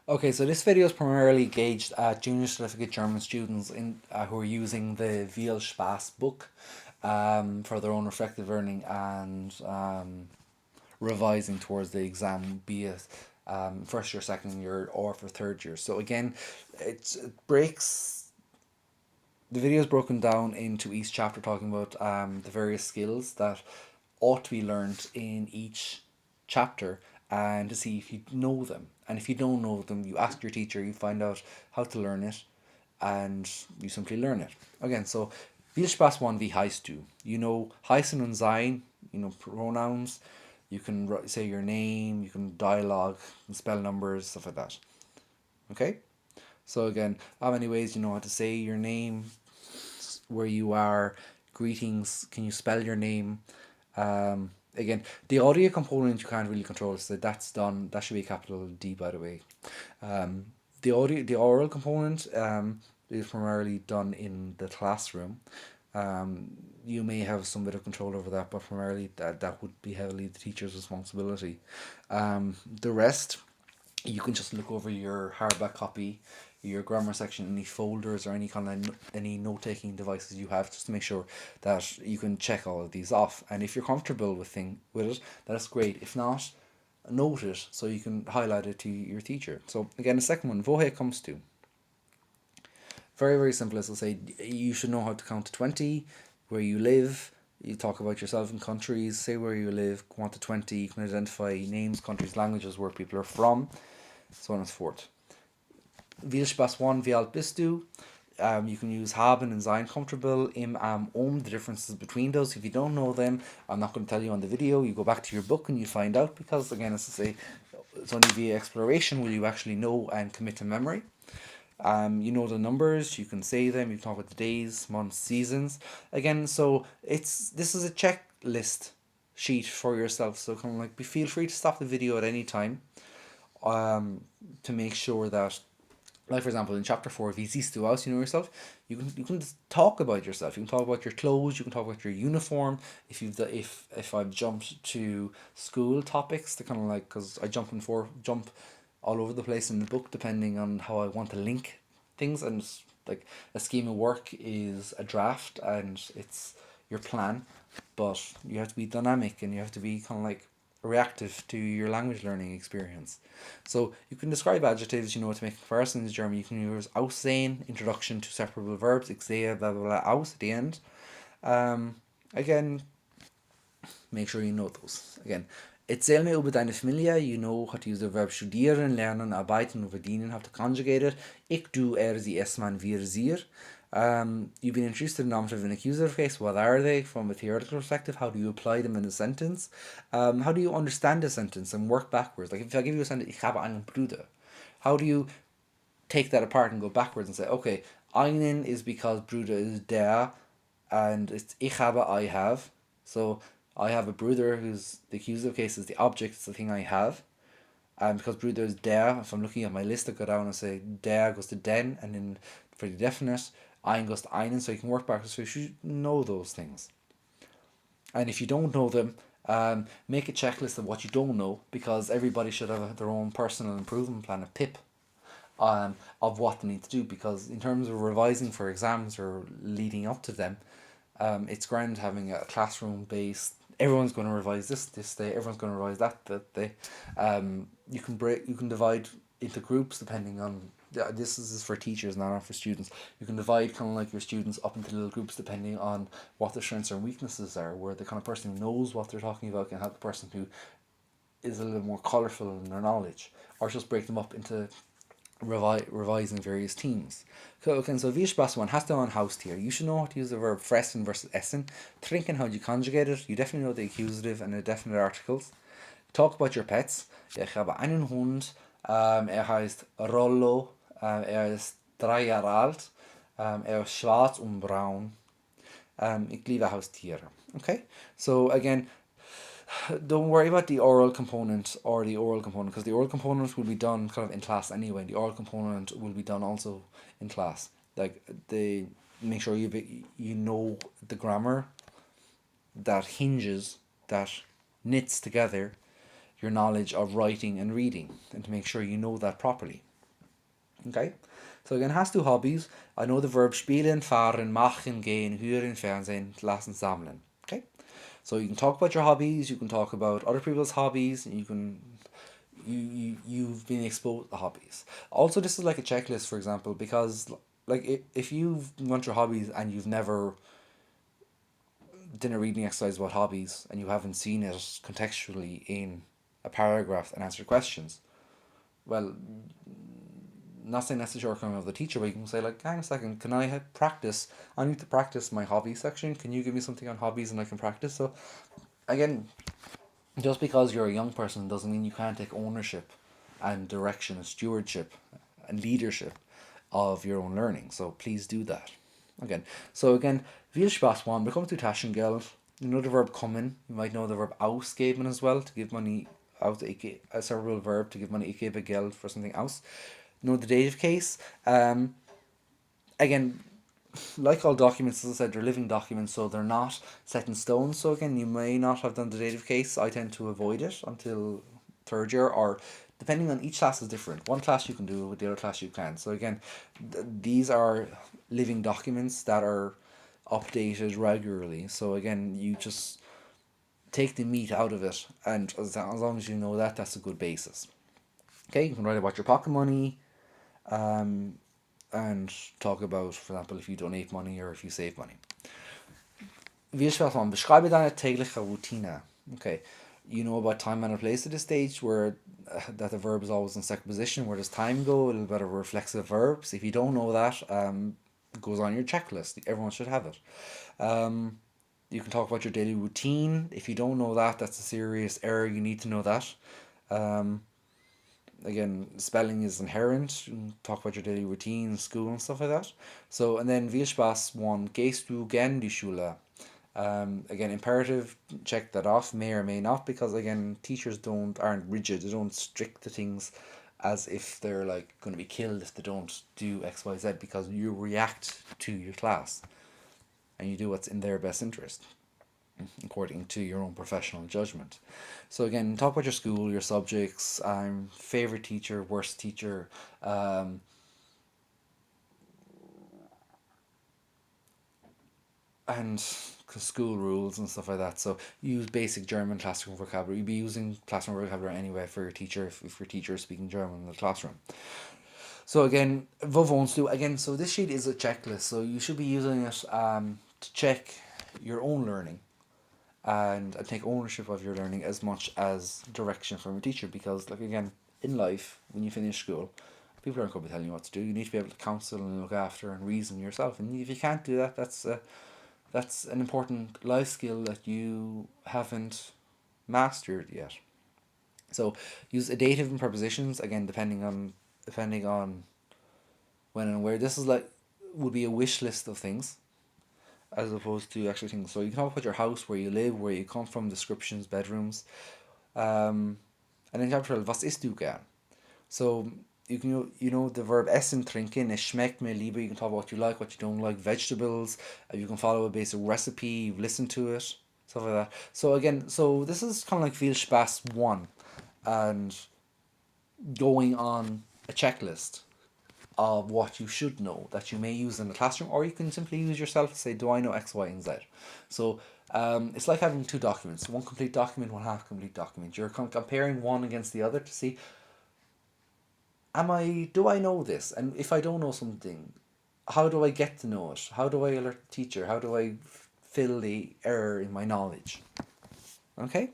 Okay, so this video is primarily gauged at junior certificate German students who are using the VielSpaß book for their own reflective learning and revising towards the exam, be it first year, second year, or for third year. So again, it breaks the video is broken down into each chapter, talking about the various skills that ought to be learned in each chapter, and to see if you know them. And if you don't know them, you ask your teacher, you find out how to learn it, and you simply learn it. Again, so VielSpaß1 wie heißt du? You know heißen und sein, you know pronouns, you can say your name, you can dialogue, you can spell numbers, stuff like that. Okay? So again, how many ways you know how to say your name, where you are, greetings, can you spell your name? Again, the audio component you can't really control, so that's done. That should be a capital D, by the way. The oral component is primarily done in the classroom. You may have some bit of control over that, but primarily that would be heavily the teacher's responsibility. The rest, you can just look over your hardback copy, your grammar section, any folders or any kind of any note taking devices you have, just to make sure that you can check all of these off. And if you're comfortable with it, that's great. If not, note it so you can highlight it to your teacher. So again, the second one, woher kommst du? Very, very simple. As I say, you should know how to count to 20, where you live. You talk about yourself in countries, say where you live, count to 20. You can identify names, countries, languages, where people are from, so on and so forth. VielSpaß1, wie alt bist du? You can use haben and sein comfortable, im, the differences between those. If you don't know them, I'm not going to tell you on the video. You go back to your book and you find out, because, again, as I say, it's only via exploration will you actually know and commit to memory. You know the numbers, you can say them, you can talk about the days, months, seasons. Again, so this is a checklist sheet for yourself. So kind of like feel free to stop the video at any time to make sure that, like for example in chapter 4, wie siehst du aus, you know yourself, you can just talk about yourself, you can talk about your clothes, you can talk about your uniform. If I've jumped to school topics, to kind of like, because I jump all over the place in the book depending on how I want to link things. And like a scheme of work is a draft and it's your plan, but you have to be dynamic and you have to be kind of like reactive to your language learning experience. So you can describe adjectives, to make comparisons in German. You can use aussehen, introduction to separable verbs, ich sehe, blah, blah, blah, aus at the end. Again, make sure you know those. Again, erzähl mir über deine Familie. You know how to use the verb studieren, lernen, arbeiten und verdienen, how to conjugate it. Ich, du, er, sie, es, man, wir, sie. You've been introduced to the nominative and accusative case. What are they from a theoretical perspective? How do you apply them in a sentence? How do you understand a sentence and work backwards? Like if I give you a sentence, ich habe einen Bruder, how do you take that apart and go backwards and say, okay, einen is because Bruder is der, and it's ich habe, I have. So I have a Bruder, who's the accusative case, is the object, it's the thing I have. And because Bruder is der, if I'm looking at my list, I go down and say der goes to den, and then for the definite, ein goes to einen, so you can work backwards. So you should know those things. And if you don't know them, make a checklist of what you don't know, because everybody should have their own personal improvement plan, a PIP, of what they need to do. Because in terms of revising for exams or leading up to them, it's grand having a classroom based. Everyone's going to revise this day. Everyone's going to revise that day. You can divide into groups depending on. Yeah, this is for teachers, not for students. You can divide kind of like your students up into little groups depending on what their strengths and weaknesses are. Where the kind of person who knows what they're talking about can help the person who is a little more colourful in their knowledge, or just break them up into revising various teams. Okay, so VielSpaß1 hast du ein Haustier. You should know how to use the verb fressen versus essen. Trinken, how do you conjugate it? You definitely know the accusative and the definite articles. Talk about your pets. Ja, ich habe einen Hund. Heißt Rollo. Er ist 3 Jahre alt. Er ist schwarz und braun. Ich liebe Haustiere. Okay? So again, don't worry about the oral component because the oral component will be done kind of in class anyway. The oral component will be done also in class. Like they make sure you know the grammar that hinges, that knits together your knowledge of writing and reading, and to make sure you know that properly. Okay? So again, hast du Hobbys? I know the verb spielen, fahren, machen, gehen, hören, fernsehen, lassen, sammeln. Okay? So you can talk about your hobbies, you can talk about other people's hobbies, and you've been exposed to hobbies. Also, this is like a checklist, for example, because like if you've got your hobbies and you've never done a reading exercise about hobbies and you haven't seen it contextually in a paragraph and answered questions, well, not saying that's the shortcoming of the teacher, but you can say like, hang on a second, can I practice? I need to practice my hobby section. Can you give me something on hobbies and I can practice? So again, just because you're a young person doesn't mean you can't take ownership and direction and stewardship and leadership of your own learning. So please do that. Again, so again, VielSpaß1 bekommt du Taschengeld. You know the verb kommen. You might know the verb ausgeben as well, to give money out. A several verb to give money. Ich gebe Geld for something else. You know the dative case. Again, like all documents, as I said, they're living documents, so they're not set in stone. So again, you may not have done the dative case. I tend to avoid it until third year, or depending on each class is different. One class you can do it, with the other class you can. So again, these are living documents that are updated regularly. So again, you just take the meat out of it, and as long as you know that, that's a good basis. Okay, you can write about your pocket money, um, and talk about, for example, if you donate money or if you save money. VielSpaß1, beschreibe deine tägliche Routine. Okay, you know about time, manner, place at this stage, where that the verb is always in second position. Where does time go? A little bit of reflexive verbs. If you don't know that, it goes on your checklist. Everyone should have it. You can talk about your daily routine. If you don't know that, that's a serious error. You need to know that. Again, spelling is inherent. You can talk about your daily routine, school, and stuff like that. So, and then VielSpaß1, gehst du gern die Schule? Again, imperative, check that off, may or may not, because again, teachers aren't rigid, they don't strict the things as if they're like going to be killed if they don't do X, Y, Z, because you react to your class and you do what's in their best interest according to your own professional judgment. So again, talk about your school, your subjects, favorite teacher, worst teacher, and school rules and stuff like that. So use basic German classroom vocabulary. You'd be using classroom vocabulary anyway for your teacher if your teacher is speaking German in the classroom. So again, vad wohnst du? Again, so this sheet is a checklist. So you should be using it to check your own learning and take ownership of your learning as much as direction from a teacher, because like again, in life, when you finish school, people aren't going to be telling you what to do. You need to be able to counsel and look after and reason yourself, and if you can't do that, that's an important life skill that you haven't mastered yet. So use a dative and prepositions, again depending on when and where. This is like would be a wish list of things as opposed to actual things. So you can talk about your house, where you live, where you come from, descriptions, bedrooms. And then chapter 12, was isst du gern? So you know the verb essen, trinken, es schmeckt mir lieber. You can talk about what you like, what you don't like, vegetables. You can follow a basic recipe, you've listened to it, stuff like that. So again, so this is kind of like VielSpaß1 and going on a checklist of what you should know that you may use in the classroom, or you can simply use yourself to say, do I know X, Y, and Z? So it's like having two documents, one complete document, one half complete document. You're comparing one against the other to see, do I know this? And if I don't know something, how do I get to know it? How do I alert the teacher? How do I fill the error in my knowledge? Okay?